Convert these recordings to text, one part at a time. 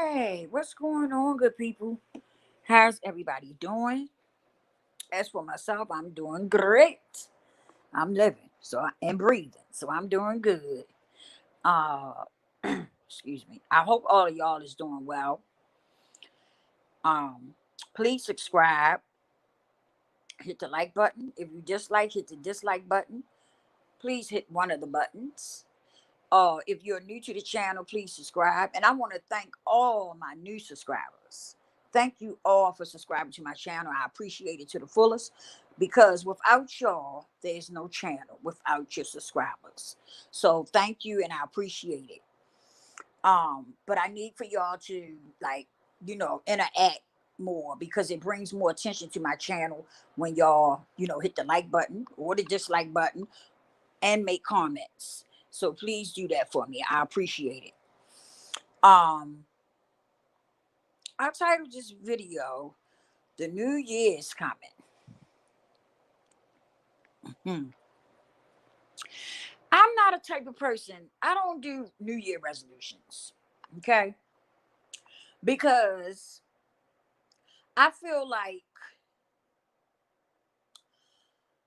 Hey, what's going on, good people? How's everybody doing? As for myself, I'm doing great. I'm living, and breathing, so I'm doing good. Uh, excuse me. I hope all of y'all is doing well. Um, please subscribe. Hit the like button. If you dislike, hit the dislike button. Please hit one of the buttons. If you're new to the channel, please subscribe. And I want to thank all my new subscribers. Thank you all for subscribing to my channel. I appreciate it to the fullest because without y'all, there's no channel without your subscribers. So thank you and I appreciate it. But I need for y'all to interact more because it brings more attention to my channel when y'all, hit the like button or the dislike button and make comments. So please do that for me. I appreciate it. Um, I titled this video, The New Year's Coming. Hmm. I'm not a type of person, I don't do New Year resolutions. Okay. Because I feel like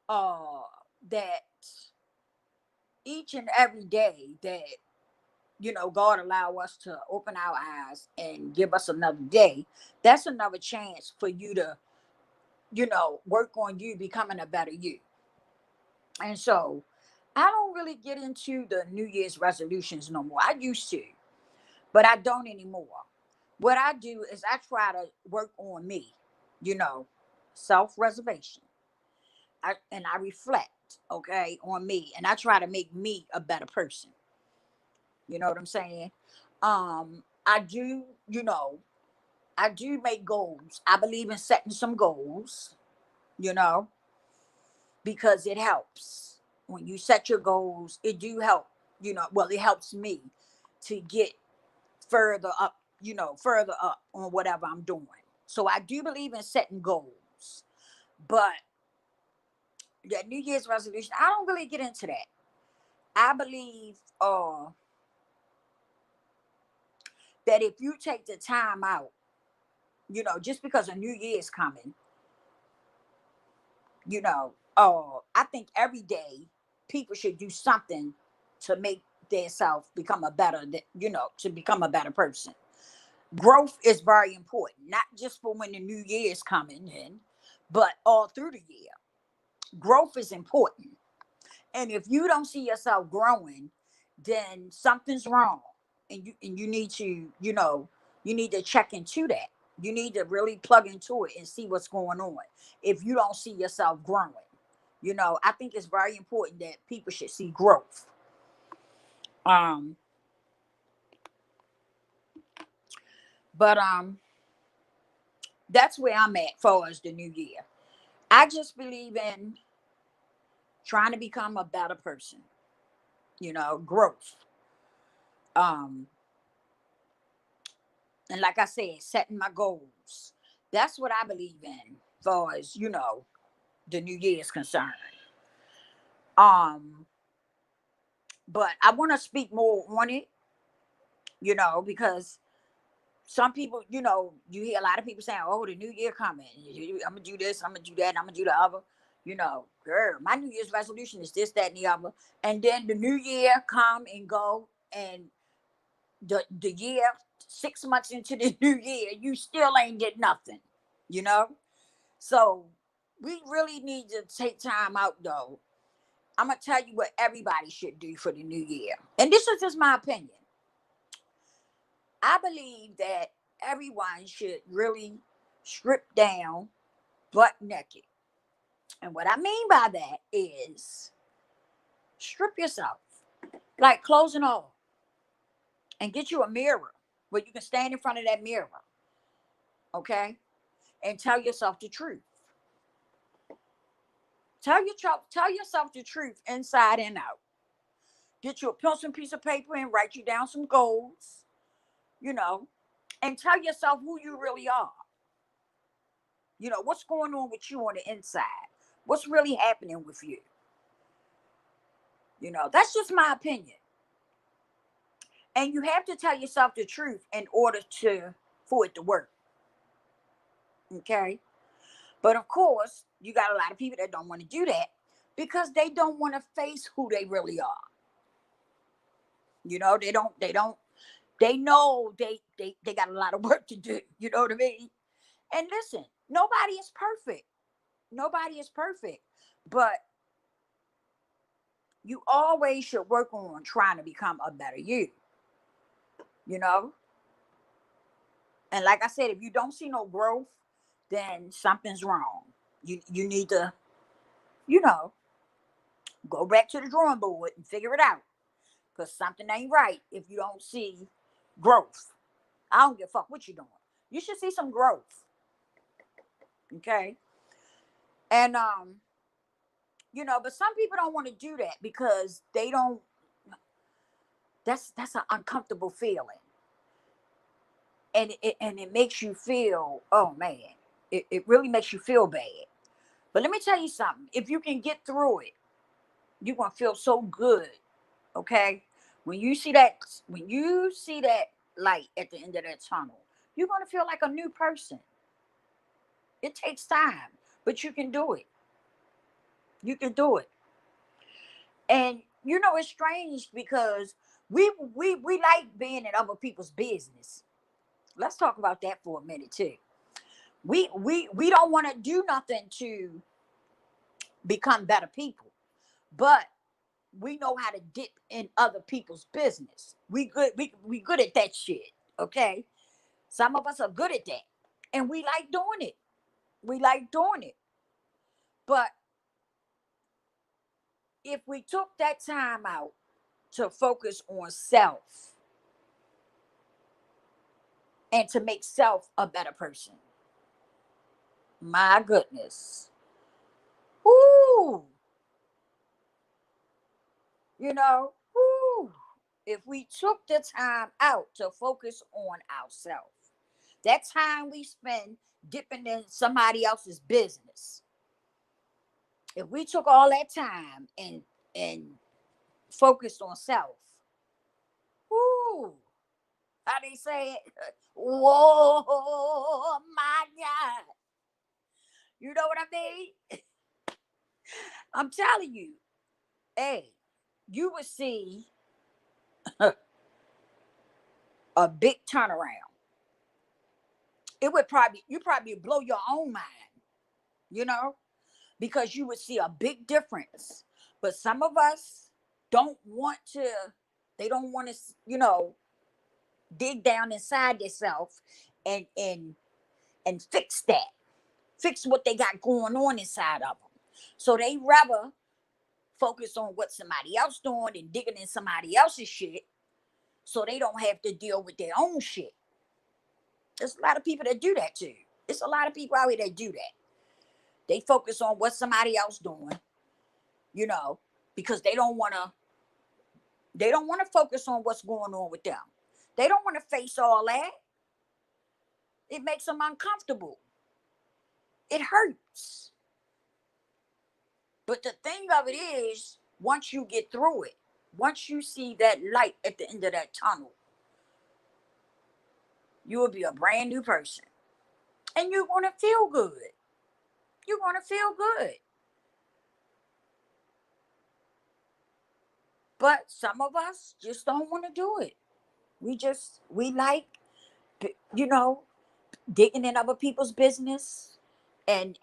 uh that each and every day that God allow us to open our eyes and give us another day, that's another chance for you to work on you becoming a better you. And so I don't really get into the New Year's resolutions no more. I used to, but I don't anymore. What I do is I try to work on me, you know, self reservation. And I reflect, okay, on me. And I try to make me a better person. You know what I'm saying? I do, I do make goals. I believe in setting some goals, you know, because it helps when you set your goals. It do help, well, it helps me to get further up, further up on whatever I'm doing. So I do believe in setting goals, but that New Year's resolution, I don't really get into that. I believe that if you take the time out, just because a new year is coming, I think every day people should do something to make themselves become a better, to become a better person. Growth is very important, not just for when the new year is coming in, but all through the year. Growth is important. And if you don't see yourself growing, then something's wrong. And you need to, you need to check into that. You need to really plug into it and see what's going on. If you don't see yourself growing, I think it's very important that people should see growth. Um, but that's where I'm at for as the new year. I just believe in trying to become a better person, growth. Um, and like I said, setting my goals. That's what I believe in, far as the new year is concerned. Um, but I want to speak more on it, because some people, you hear a lot of people saying, "Oh, the new year coming. I'm gonna do this. I'm gonna do that. I'm gonna do the other." Girl, my New Year's resolution is this, that, and the other. And then the new year come and go, and the year 6 months into the new year, you still ain't did nothing. You know, so we really need to take time out, though. I'm gonna tell you what everybody should do for the new year, and this is just my opinion. I believe that everyone should really strip down butt naked. And what I mean by that is strip yourself, like clothes and all, and get you a mirror where you can stand in front of that mirror, okay? And tell yourself the truth. Tell yourself the truth inside and out. Get you a pencil and piece of paper and write you down some goals, you know, and tell yourself who you really are. What's going on with you on the inside? What's really happening with you? That's just my opinion. And you have to tell yourself the truth in order to for it to work. Okay. But of course, you got a lot of people that don't want to do that because they don't want to face who they really are. They know they got a lot of work to do. You know what I mean? And listen, nobody is perfect. Nobody is perfect. But you always should work on trying to become a better you, you know? And like I said, if you don't see no growth, then something's wrong. You need to, you know, go back to the drawing board and figure it out. Because something ain't right if you don't see growth. I don't give a fuck what you're doing. You should see some growth. Okay. And but some people don't want to do that because they don't that's an uncomfortable feeling. And it makes you feel, oh man, it really makes you feel bad. But let me tell you something. If you can get through it, you're gonna feel so good. Okay. When you see that light at the end of that tunnel, you're gonna feel like a new person. It takes time, but you can do it. You can do it. And it's strange because we like being in other people's business. Let's talk about that for a minute too. We don't want to do nothing to become better people, but we know how to dip in other people's business. We good at that shit. Okay. Some of us are good at that. And we like doing it. We like doing it. But if we took that time out to focus on self and to make self a better person, my goodness. Whoo, whoo. If we took the time out to focus on ourselves, that time we spend dipping in somebody else's business, if we took all that time and focused on self, whoo, how they say it? Whoa, my God. You know what I mean? I'm telling you, hey, you would see a big turnaround. It would probably blow your own mind, you know, because you would see a big difference. But some of us don't want to, they don't want to, dig down inside themselves and fix that, fix what they got going on inside of them. So they rather focus on what somebody else doing and digging in somebody else's shit, so they don't have to deal with their own shit. There's a lot of people that do that too. It's a lot of people out here that do that. They focus on what somebody else doing, you know, because they don't want to focus on what's going on with them. They don't want to face all that. It makes them uncomfortable. It hurts. But the thing of it is, once you get through it, once you see that light at the end of that tunnel, you will be a brand new person. And you're going to feel good. You're going to feel good. But some of us just don't want to do it. We like, you know, digging in other people's business and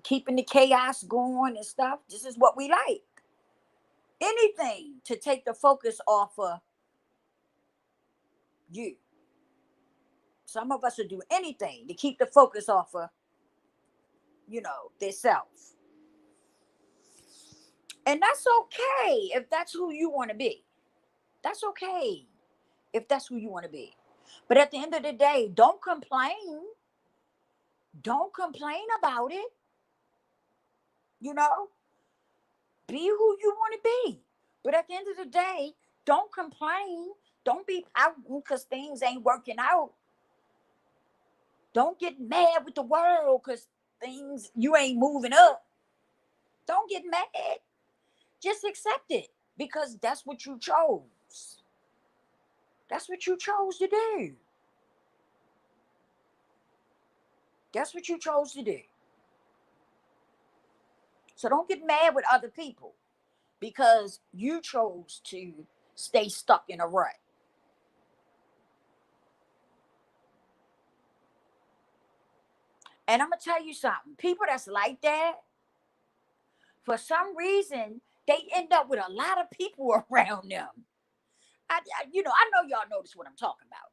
keeping the chaos going and stuff. This is what we like. Anything to take the focus off of you. Some of us will do anything to keep the focus off of, their self. And that's okay if that's who you want to be. That's okay if that's who you want to be. But at the end of the day, don't complain. Don't complain about it. You know, be who you want to be. But at the end of the day, don't complain. Don't be pouting because things ain't working out. Don't get mad with the world because things you ain't moving up. Don't get mad. Just accept it because that's what you chose. That's what you chose to do. That's what you chose to do. So don't get mad with other people because you chose to stay stuck in a rut. And I'm gonna tell you something. People that's like that, for some reason, they end up with a lot of people around them. I know y'all notice what I'm talking about.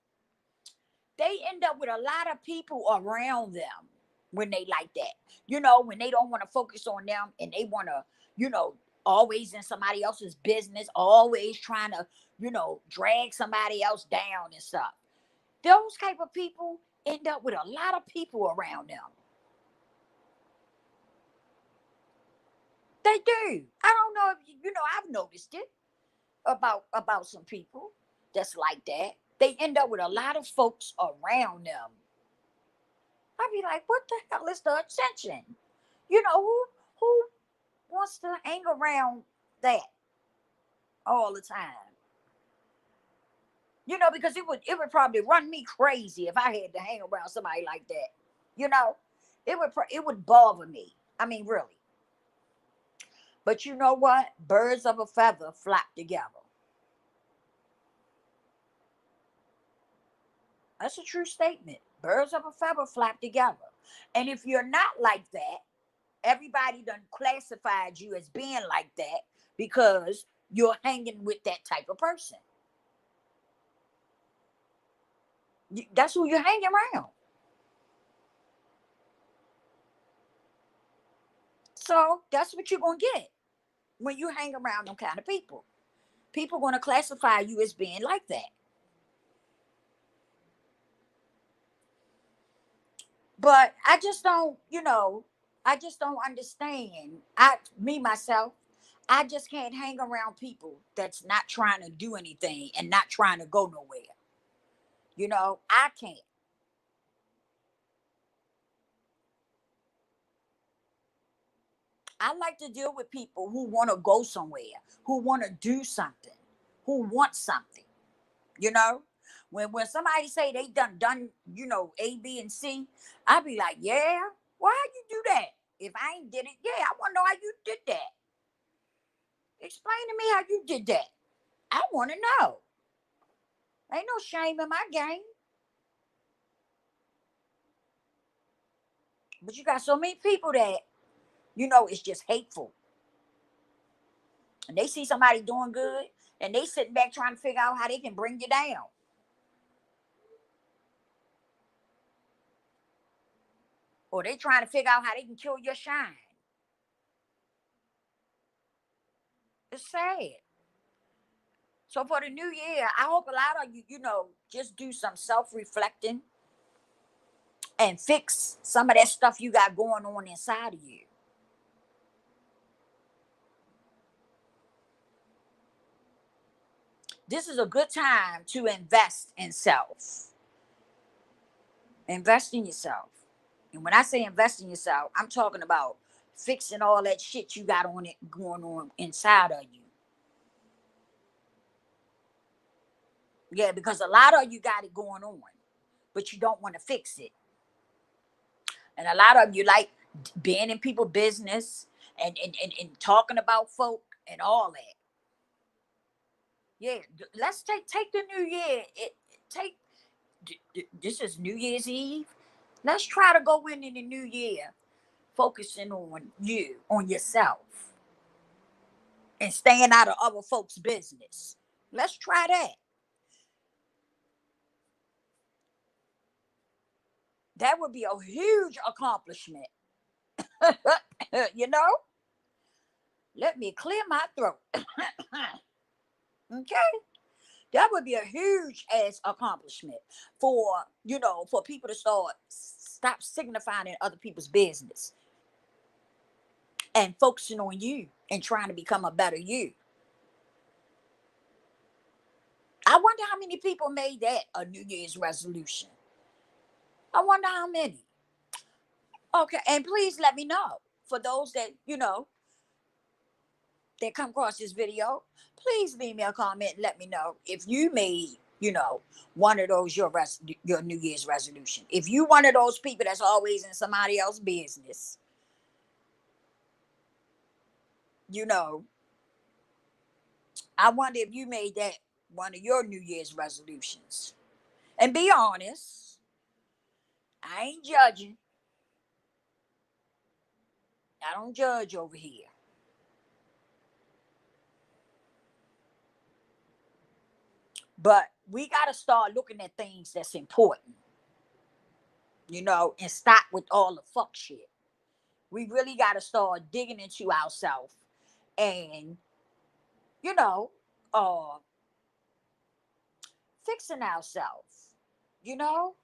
They end up with a lot of people around them when they like that. When they don't want to focus on them and they want to, you know, always in somebody else's business, always trying to, drag somebody else down and stuff. Those type of people end up with a lot of people around them. They do. I don't know if I've noticed it about some people that's like that. They end up with a lot of folks around them. I'd be like, what the hell is the attention? Who wants to hang around that all the time? Because it would probably run me crazy if I had to hang around somebody like that. You know, it would bother me. I mean, really. But you know what? Birds of a feather flock together. That's a true statement. Birds of a feather flock together. And if you're not like that, everybody done classified you as being like that because you're hanging with that type of person. That's who you're hanging around. So that's what you're gonna get when you hang around them kind of people. People gonna classify you as being like that. But I just don't understand. Me myself, I just can't hang around people that's not trying to do anything and not trying to go nowhere. I can't. I like to deal with people who want to go somewhere, who want to do something, who want something. You know, when somebody say they done A, B, and C, I be like, yeah, why you do that? If I ain't did it, yeah, I want to know how you did that. Explain to me how you did that. I want to know. Ain't no shame in my game. But you got so many people that it's just hateful, and they see somebody doing good, and they sitting back trying to figure out how they can bring you down, or they trying to figure out how they can kill your shine. It's sad. So for the new year, I hope a lot of you, just do some self-reflecting and fix some of that stuff you got going on inside of you. This is a good time to invest in self. Invest in yourself. And when I say invest in yourself, I'm talking about fixing all that shit you got on it going on inside of you. Yeah, because a lot of you got it going on, but you don't want to fix it. And a lot of you like being in people business and talking about folk and all that. Yeah, let's take the new year. Take this is New Year's Eve. Let's try to go in the new year focusing on you, on yourself, and staying out of other folks' business. Let's try that. That would be a huge accomplishment. you know? Let me clear my throat. Okay? That would be a huge ass accomplishment for people to stop signifying in other people's business and focusing on you and trying to become a better you. I wonder how many people made that a New Year's resolution. I wonder how many. Okay, and please let me know. For those that come across this video, please leave me a comment and let me know if you made, you know, one of those your New Year's resolution. If you one of those people that's always in somebody else's business, you know, I wonder if you made that one of your New Year's resolutions. And be honest, I ain't judging. I don't judge over here. But we got to start looking at things that's important, and stop with all the fuck shit. We really got to start digging into ourselves and, you know, uh, fixing ourselves. You know,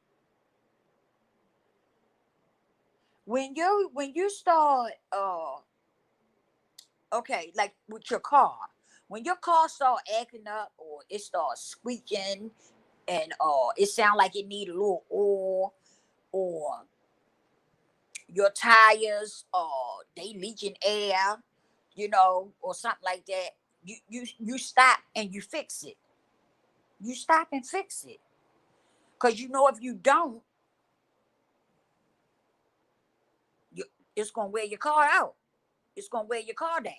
when you start, okay, like with your car, when your car start acting up or it starts squeaking and it sound like it need a little oil, or your tires they leaking air, or something like that, you stop and you fix it. You stop and fix it, because if you don't, you, it's gonna wear your car out. It's gonna wear your car down.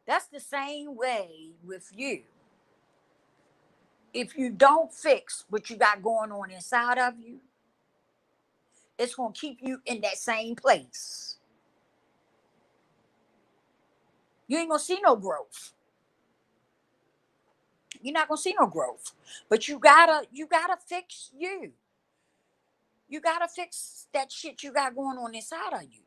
That's the same way with you. If you don't fix what you got going on inside of you, it's gonna keep you in that same place. You ain't gonna see no growth. You're not gonna see no growth. But you gotta fix you. You gotta fix that shit you got going on inside of you.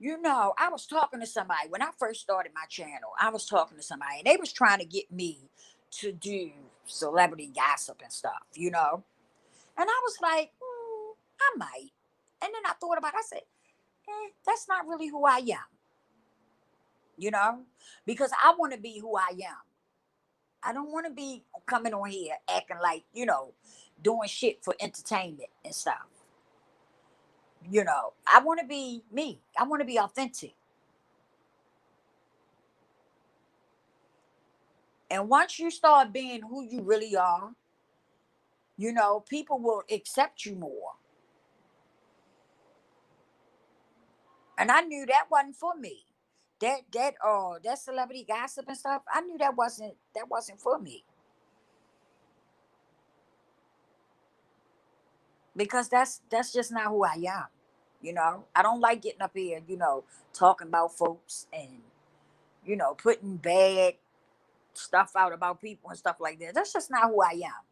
I was talking to somebody when I first started my channel. I was talking to somebody and they was trying to get me to do celebrity gossip and stuff. And I was like, I might. And then I thought about it. I said, that's not really who I am, you know, because I want to be who I am. I don't want to be coming on here acting like, doing shit for entertainment and stuff. I want to be me. I want to be authentic. And once you start being who you really are, people will accept you more. And I knew that wasn't for me. That celebrity gossip and stuff, I knew that wasn't for me. Because that's just not who I am. I don't like getting up here, talking about folks and, putting bad stuff out about people and stuff like that. That's just not who I am.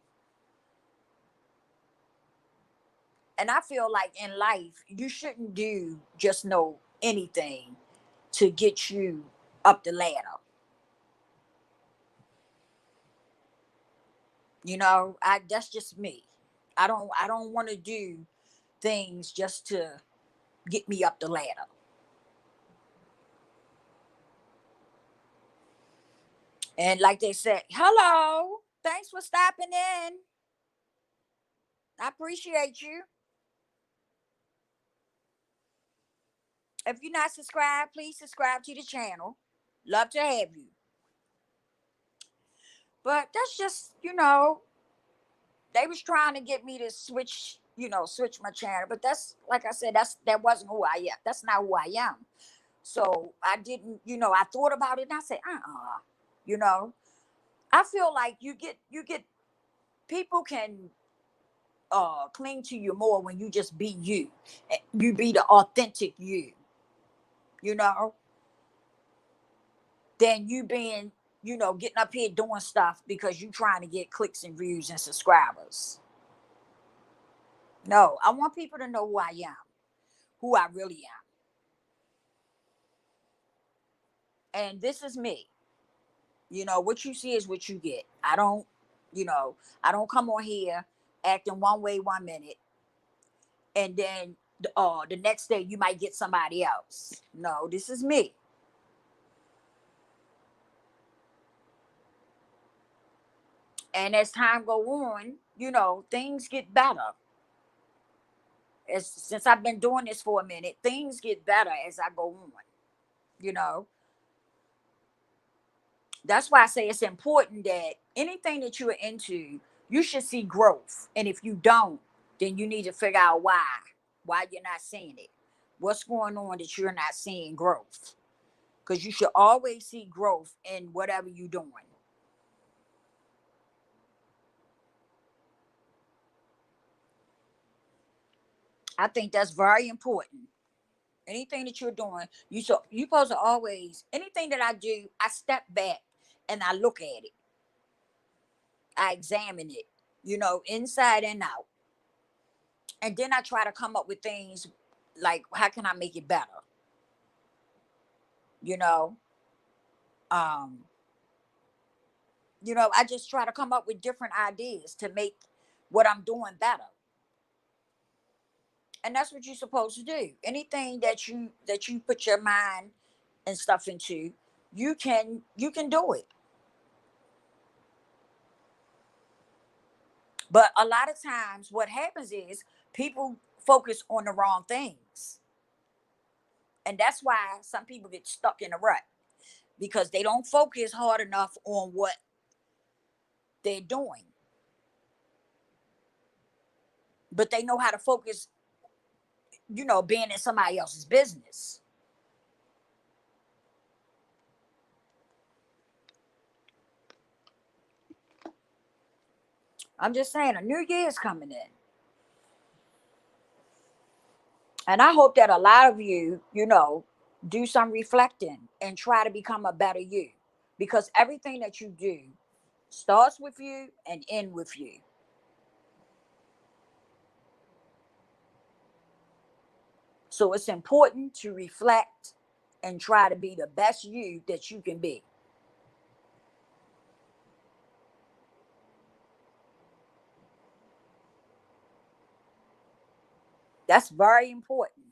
And I feel like in life, you shouldn't do just know anything to get you up the ladder. I That's just me. I don't want to do things just to get me up the ladder. And like they said, hello, thanks for stopping in. I appreciate you. If you're not subscribed, please subscribe to the channel. Love to have you. But that's just, they was trying to get me to switch my channel. But that's, like I said, that wasn't who I am. That's not who I am. So I didn't, I thought about it and I said, you know, I feel like you get people can cling to you more when you just be you. You be the authentic you know, than you being, getting up here doing stuff because you trying to get clicks and views and subscribers. No, I want people to know who I am, who I really am. And this is me. What you see is what you get. I don't come on here acting one way 1 minute and then the next day you might get somebody else. No, this is me. And as time go on, things get better. Since I've been doing this for a minute, things get better as I go on. You know, that's why I say it's important that anything that you're into, you should see growth. And if you don't, then you need to figure out why you're not seeing it. What's going on that you're not seeing growth? Because you should always see growth in whatever you're doing. I think that's very important. Anything that you're doing, you supposed to always, anything that I do, I step back and I look at it. I examine it, inside and out. And then I try to come up with things like how can I make it better? You know, um, I just try to come up with different ideas to make what I'm doing better. And that's what you're supposed to do. Anything that you put your mind and stuff into, you can do it. But a lot of times what happens is people focus on the wrong things. And that's why some people get stuck in a rut because they don't focus hard enough on what they're doing. But they know how to focus, being in somebody else's business. I'm just saying a new year is coming in. And I hope that a lot of you, do some reflecting and try to become a better you. Because everything that you do starts with you and end with you. So it's important to reflect and try to be the best you that you can be. That's very important.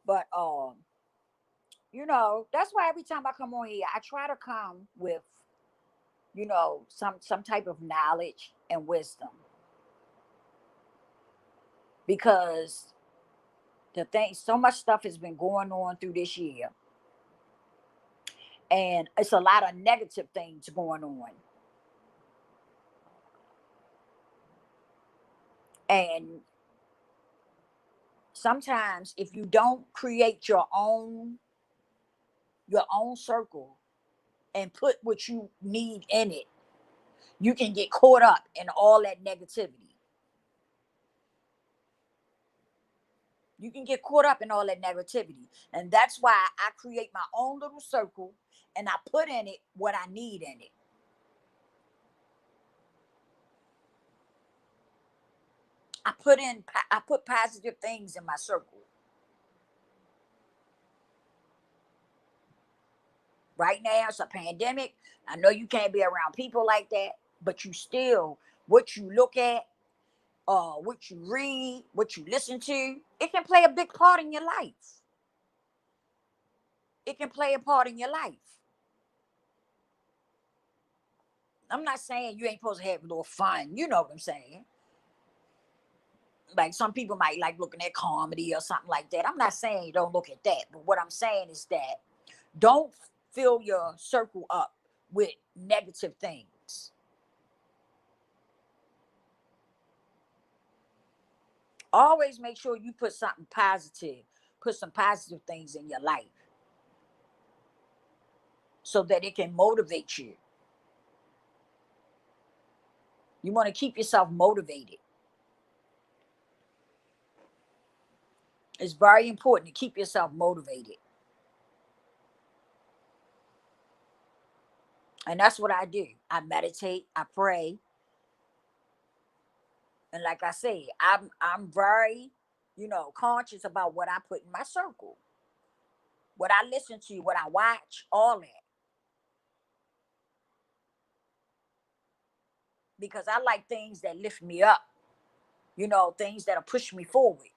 But that's why every time I come on here, I try to come with, some type of knowledge and wisdom. Because the thing, so much stuff has been going on through this year, and it's a lot of negative things going on. And sometimes if you don't create your own circle and put what you need in it, you can get caught up in all that negativity. You can get caught up in all that negativity. And that's why I create my own little circle and I put in it what I need in it. I put positive things in my circle. Right now it's a pandemic. I know you can't be around people like that, but you still, what you look at, what you read, what you listen to, it can play a big part in your life. It can play a part in your life. I'm not saying you ain't supposed to have a little fun. You know what I'm saying? Like some people might like looking at comedy or something like that. I'm not saying you don't look at that, but what I'm saying is that don't fill your circle up with negative things. Always make sure you put something positive, put some positive things in your life so that it can motivate you. You want to keep yourself motivated. It's very important to keep yourself motivated. And that's what I do. I meditate, I pray, and like I say, I'm very, conscious about what I put in my circle, what I listen to, what I watch, all that. Because I like things that lift me up, things that'll push me forward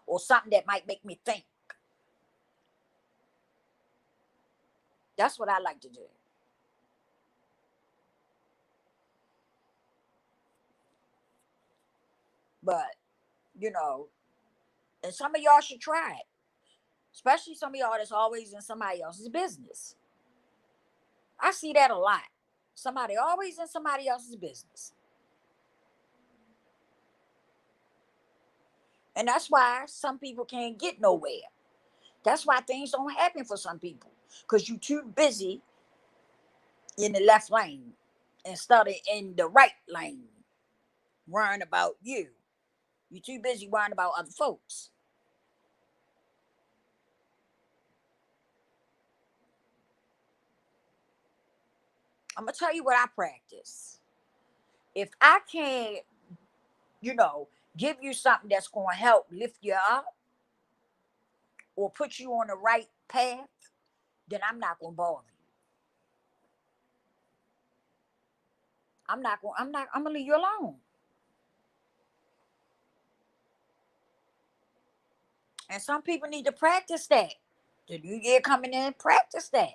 or something that might make me think. That's what I like to do. But, you know, and some of y'all should try it, especially some of y'all that's always in somebody else's business. I see that a lot. Somebody always in somebody else's business. And that's why some people can't get nowhere. That's why things don't happen for some people. Because you're too busy in the left lane instead of in the right lane, worrying about you. You're too busy worrying about other folks. I'm going to tell you what I practice. If I can't, you know, give you something that's going to help lift you up or put you on the right path, then I'm not going to bother you. I'm going to leave you alone. And some people need to practice that. The new year coming in, practice that.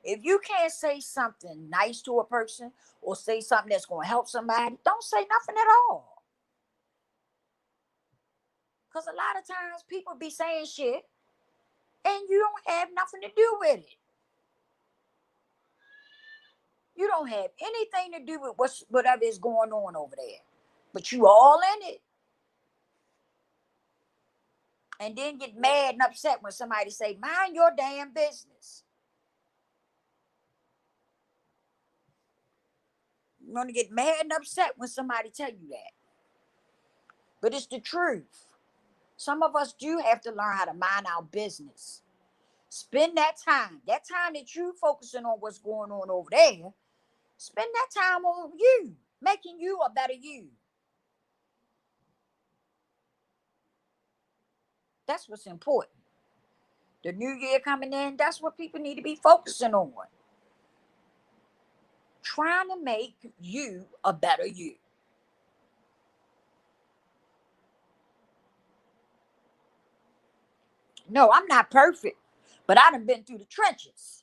If you can't say something nice to a person or say something that's going to help somebody, don't say nothing at all. Because a lot of times people be saying shit and you don't have nothing to do with it. You don't have anything to do with whatever is going on over there. But you all in it. And then get mad and upset when somebody say, mind your damn business. You're going to get mad and upset when somebody tell you that. But it's the truth. Some of us do have to learn how to mind our business. Spend that time that you focusing on what's going on over there, spend that time on you, making you a better you. That's what's important. The new year coming in, that's what people need to be focusing on. Trying to make you a better you. No, I'm not perfect, but I done been through the trenches.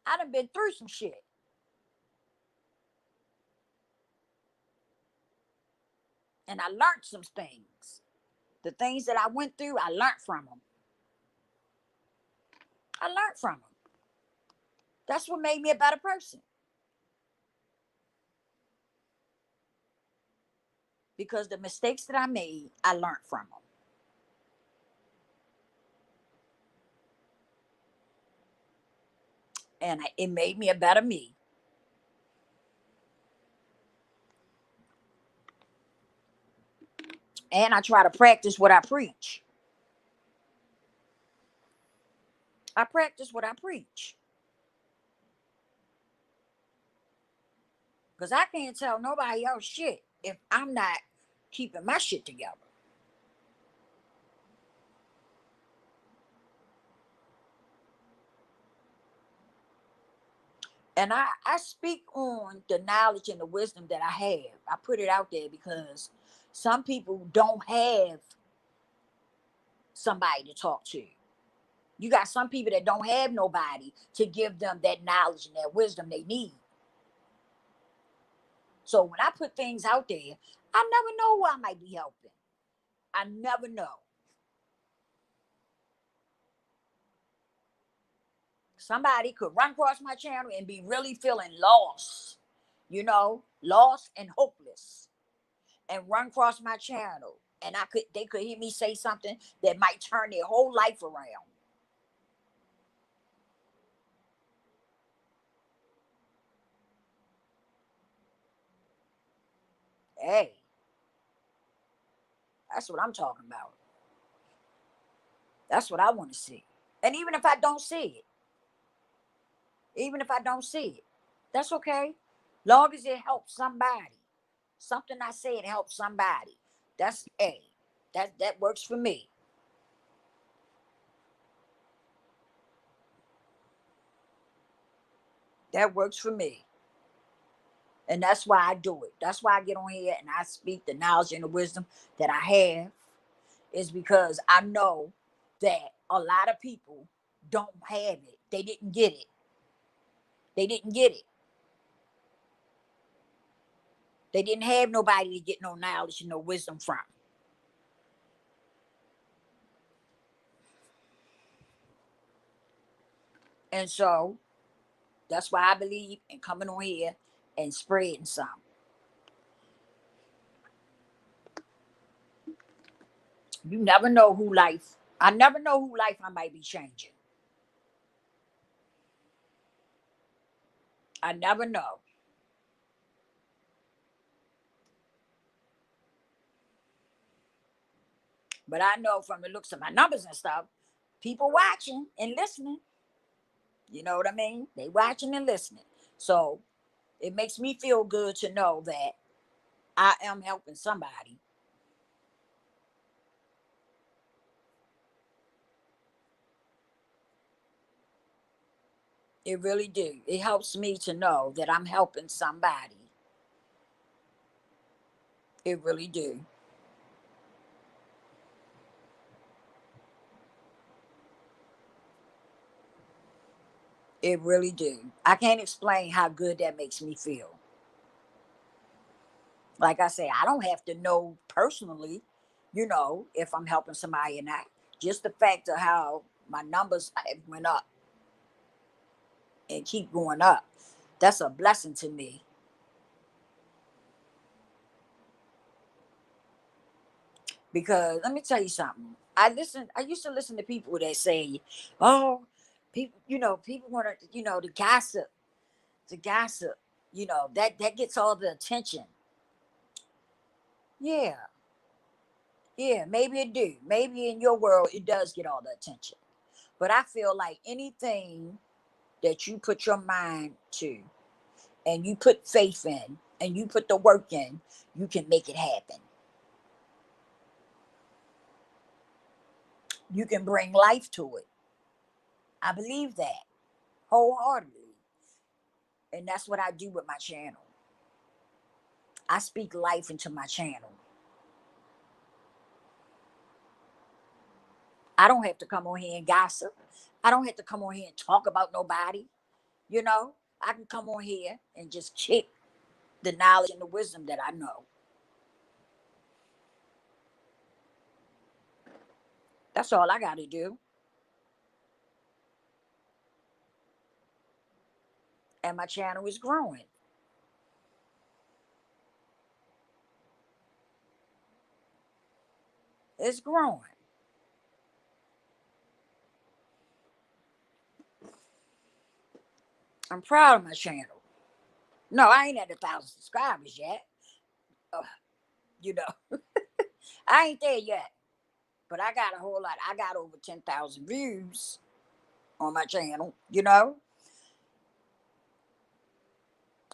I done been through some shit. And I learned some things. The things that I went through, I learned from them. I learned from them. That's what made me a better person. Because the mistakes that I made, I learned from them. And it made me a better me. And I try to practice what I preach. I practice what I preach. Because I can't tell nobody else shit if I'm not keeping my shit together. And I speak on the knowledge and the wisdom that I have. I put it out there because some people don't have somebody to talk to. You got some people that don't have nobody to give them that knowledge and that wisdom they need. So when I put things out there, I never know who I might be helping. I never know. Somebody could run across my channel and be really feeling lost, lost and hopeless, and run across my channel. And they could hear me say something that might turn their whole life around. Hey, that's what I'm talking about. That's what I want to see. And even if I don't see it, even if I don't see it, that's okay. Long as it helps somebody. Something I said helps somebody. That's a that works for me. That works for me. And that's why I do it. That's why I get on here and I speak the knowledge and the wisdom that I have, is because I know that a lot of people don't have it. They didn't get it. They didn't get it. They didn't have nobody to get no knowledge and no wisdom from. And so that's why I believe in coming on here and spreading some. You never know who life, I never know who life I might be changing. I never know. But I know from the looks of my numbers and stuff, people watching and listening. You know what I mean? They watching and listening. So it makes me feel good to know that I am helping somebody. It really do. It helps me to know that I'm helping somebody. It really do. It really do. I can't explain how good that makes me feel. Like I say, I don't have to know personally, if I'm helping somebody or not. Just the fact of how my numbers have went up and keep going up. That's a blessing to me. Because let me tell you something. I used to listen to people that say, oh, people want to, to gossip, that gets all the attention. Yeah, yeah, maybe it do. Maybe in your world it does get all the attention. But I feel like anything that you put your mind to and you put faith in and you put the work in, you can make it happen. You can bring life to it. I believe that wholeheartedly. And that's what I do with my channel. I speak life into my channel. I don't have to come on here and gossip. I don't have to come on here and talk about nobody. You know, I can come on here and just kick the knowledge and the wisdom that I know. That's all I got to do. And my channel is growing. It's growing. I'm proud of my channel. No, I ain't at 1,000 subscribers yet. Uh, you know, I ain't there yet. But I got a whole lot. I got over 10,000 views on my channel.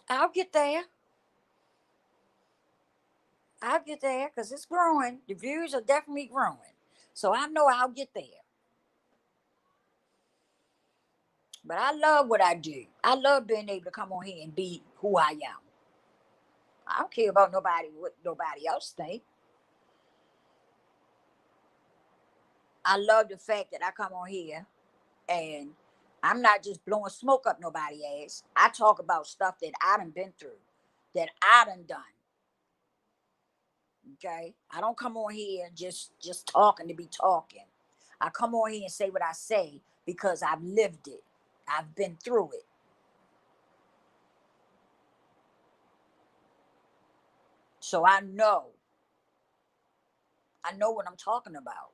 I'll get there. I'll get there because it's growing. The views are definitely growing. So I know I'll get there. But I love what I do. I love being able to come on here and be who I am. I don't care about nobody what nobody else think. I love the fact that I come on here and I'm not just blowing smoke up nobody's ass. I talk about stuff that I done been through, that I done. Okay, I don't come on here just talking to be talking. I come on here and say what I say because I've lived it. I've been through it. So I know what I'm talking about.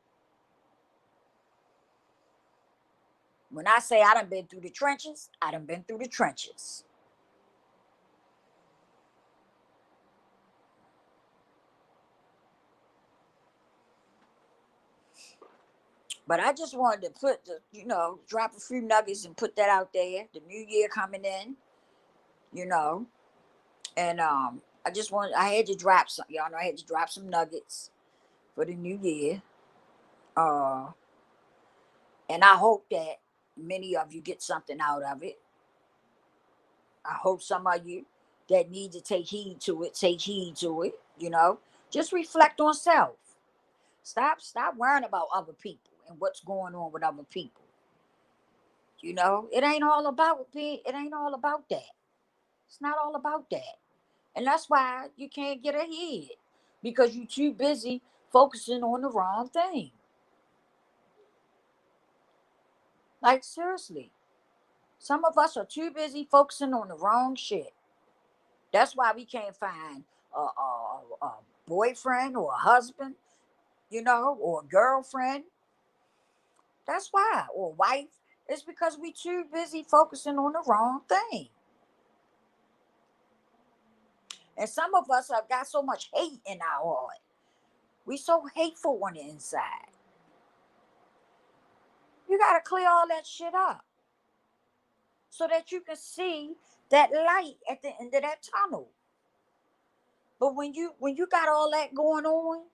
When I say I done been through the trenches, I done been through the trenches. But I just wanted to drop a few nuggets and put that out there. The new year coming in, you know, and I had to drop some. Y'all know I had to drop some nuggets for the new year. Uh, and I hope that many of you get something out of it. I hope some of you that need to take heed to it. Just reflect on self. Stop worrying about other people and what's going on with other people. It ain't all about being. It ain't all about that. It's not all about that. And that's why you can't get ahead, because you're too busy focusing on the wrong thing. Like, seriously, some of us are too busy focusing on the wrong shit. That's why we can't find a boyfriend or a husband, or a girlfriend. That's why, or wife. It's because we too busy focusing on the wrong thing. And some of us have got so much hate in our heart. We so hateful on the inside. You got to clear all that shit up so that you can see that light at the end of that tunnel. But when you got all that going on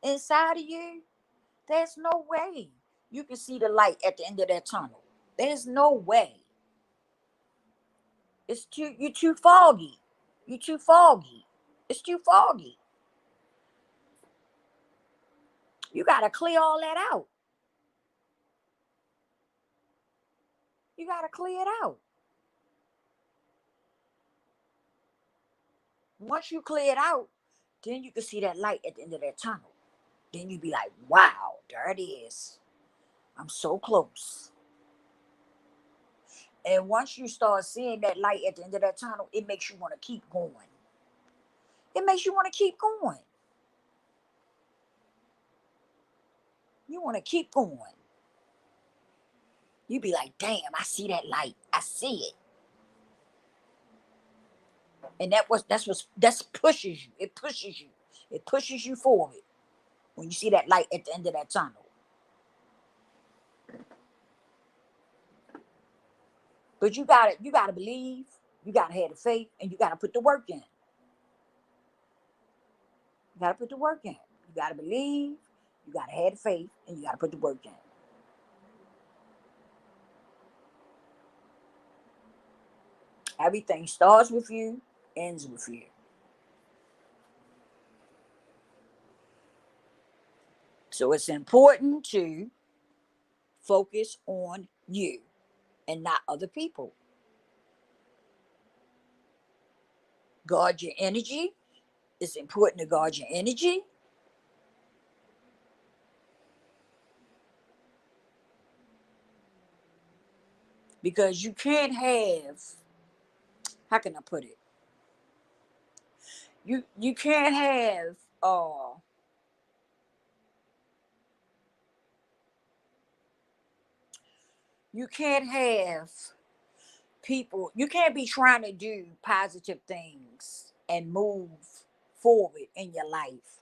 inside of you, there's no way you can see the light at the end of that tunnel. There's no way. You're too foggy. You're too foggy. It's too foggy. You got to clear all that out. You got to clear it out. Once you clear it out, then you can see that light at the end of that tunnel. Then you be like, wow, there it is. I'm so close. And once you start seeing that light at the end of that tunnel, it makes you want to keep going. It makes you want to keep going. You want to keep going. You be like, damn, I see that light. I see it. And that's pushes you. It pushes you. It pushes you forward when you see that light at the end of that tunnel. But you gotta believe, you gotta have the faith, and you gotta put the work in. You gotta put the work in. You gotta believe, you gotta have the faith, and you gotta put the work in. Everything starts with you, ends with you. So it's important to focus on you and not other people. Guard your energy. It's important to guard your energy, because you can't have, how can I put it? You can't have you can't have people, you can't be trying to do positive things and move forward in your life,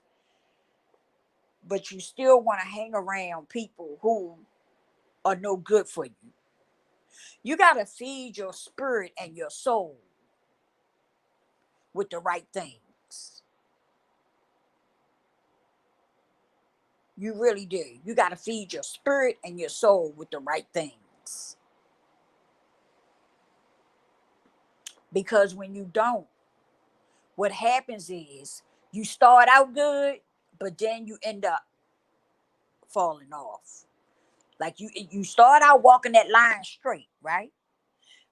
but you still want to hang around people who are no good for you. You got to feed your spirit and your soul with the right things. You really do. You got to feed your spirit and your soul with the right things. Because when you don't, what happens is you start out good, but then you end up falling off. Like you start out walking that line straight, right?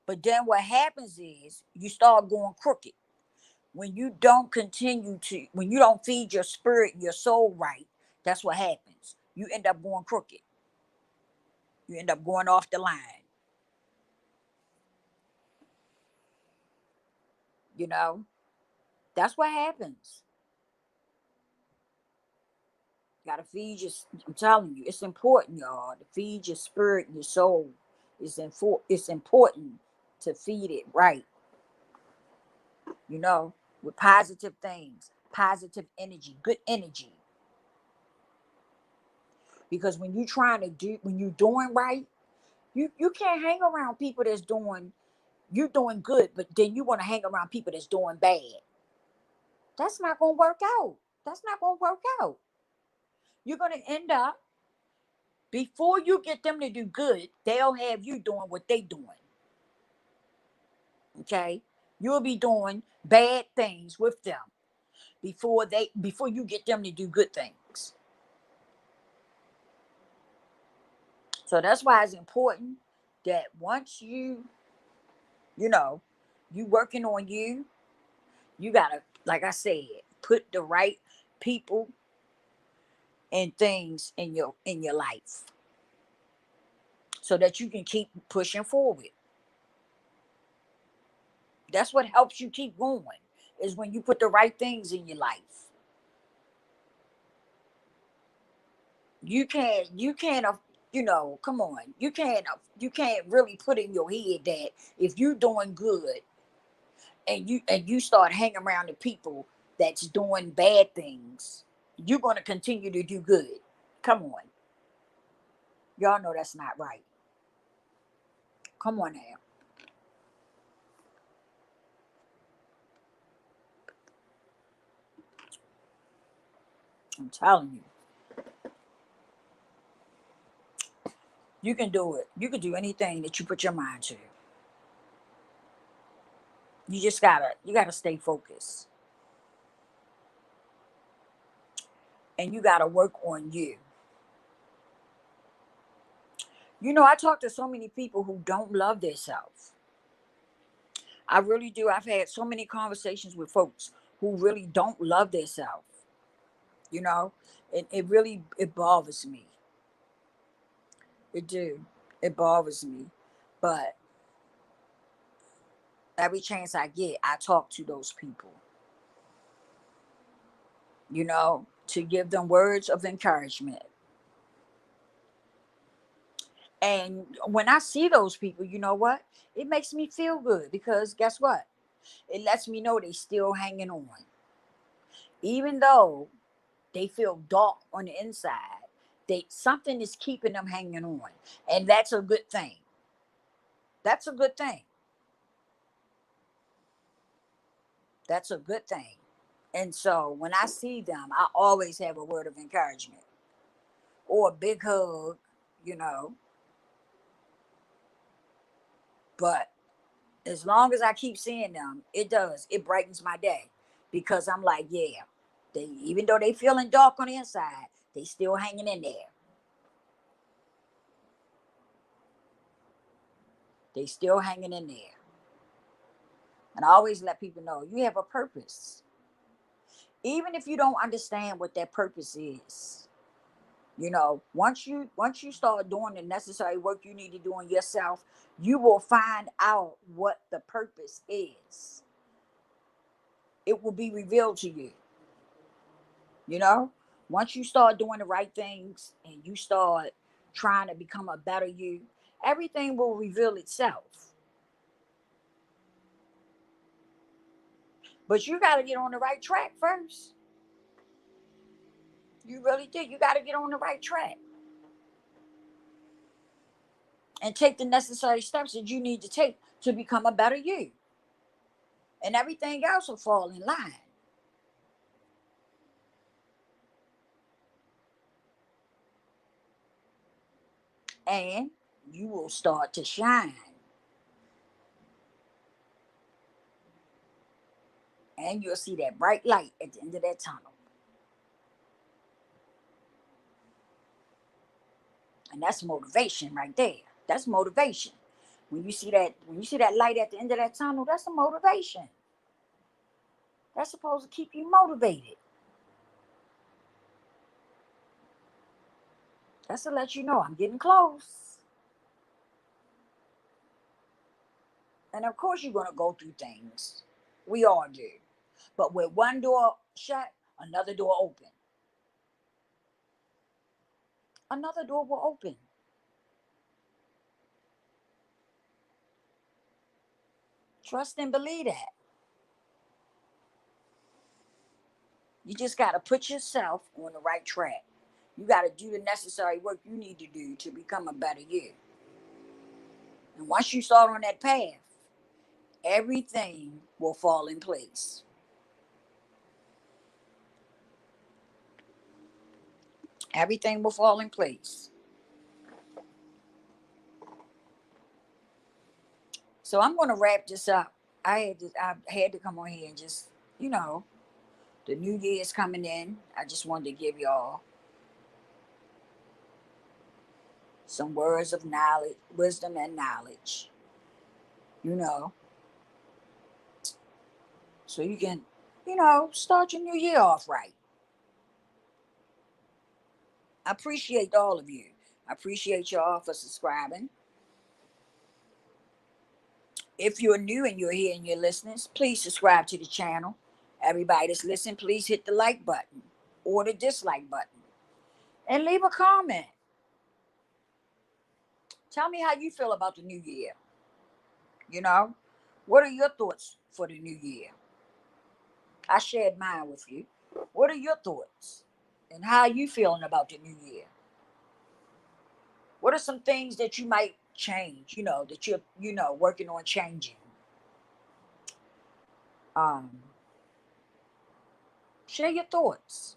But then what happens is you start going crooked. When you don't feed your spirit and your soul right, that's what happens. You end up going crooked. You end up going off the line. You know, that's what happens. Gotta feed your. I'm telling you, it's important, y'all, to feed your spirit and your soul. It's important to feed it right. You know, with positive things, positive energy, good energy. Because when you're doing right, you can't hang around people that's doing you're doing good, but then you want to hang around people that's doing bad. That's not gonna work out. That's not gonna work out. You're gonna end up, before you get them to do good, they'll have you doing what they doing. Okay? You'll be doing bad things with them before you get them to do good things. So that's why it's important that once you know, you working on you, You gotta, like I said, put the right people and things in your life so that you can keep pushing forward. That's what helps you keep going, is when you put the right things in your life. You can't come on, you can't really put in your head that if you're doing good and you start hanging around the people that's doing bad things, you're going to continue to do good. Come on. Y'all know that's not right. Come on now. I'm telling you, you can do it. You can do anything that you put your mind to. You gotta stay focused, and you gotta work on you. I talk to so many people who don't love themselves. I really do. I've had so many conversations with folks who really don't love themselves. You know, it really it bothers me. It do. It bothers me. But every chance I get, I talk to those people, to give them words of encouragement. And when I see those people, you know what? It makes me feel good because guess what? It lets me know they still hanging on. Even though they feel dark on the inside, they something is keeping them hanging on. And that's a good thing. That's a good thing. That's a good thing. And so when I see them, I always have a word of encouragement or a big hug, you know. But as long as I keep seeing them, it brightens my day because I'm like, yeah, they even though they feeling dark on the inside, they still hanging in there. They still hanging in there. And I always let people know you have a purpose. Even if you don't understand what that purpose is. Once you start doing the necessary work you need to do on yourself, you will find out what the purpose is. It will be revealed to you. You know, once you start doing the right things and you start trying to become a better you, everything will reveal itself. But you got to get on the right track first. You really do. You got to get on the right track and take the necessary steps that you need to take to become a better you. And everything else will fall in line. And you will start to shine. And you'll see that bright light at the end of that tunnel. And that's motivation right there. That's motivation. When you see that light at the end of that tunnel, that's a motivation. That's supposed to keep you motivated. That's to let you know I'm getting close. And of course you're gonna go through things. We all do. But with one door shut, another door open. Another door will open. Trust and believe that. You just gotta put yourself on the right track. You gotta do the necessary work you need to do to become a better you. And once you start on that path, everything will fall in place. Everything will fall in place. So I'm going to wrap this up. I had to come on here and just, you know, the new year is coming in. I just wanted to give y'all some words of knowledge, wisdom, and knowledge. You know, so you can start your new year off right. I appreciate all of you. I appreciate y'all for subscribing. If you're new and you're here and you're listening, please subscribe to the channel. Everybody that's listening, please hit the like button or the dislike button and leave a comment. Tell me how you feel about the new year. You know, what are your thoughts for the new year? I shared mine with you. What are your thoughts? And how are you feeling about the new year? What are some things that you might change, that you're, working on changing? Um, Share your thoughts.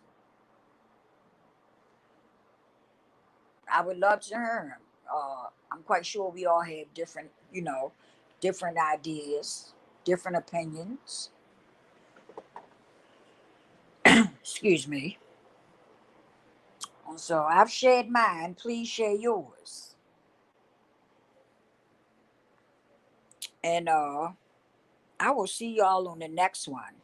I would love to hear them. I'm quite sure we all have different, different ideas, different opinions. Excuse me. So I've shared mine. Please share yours. And I will see y'all on the next one.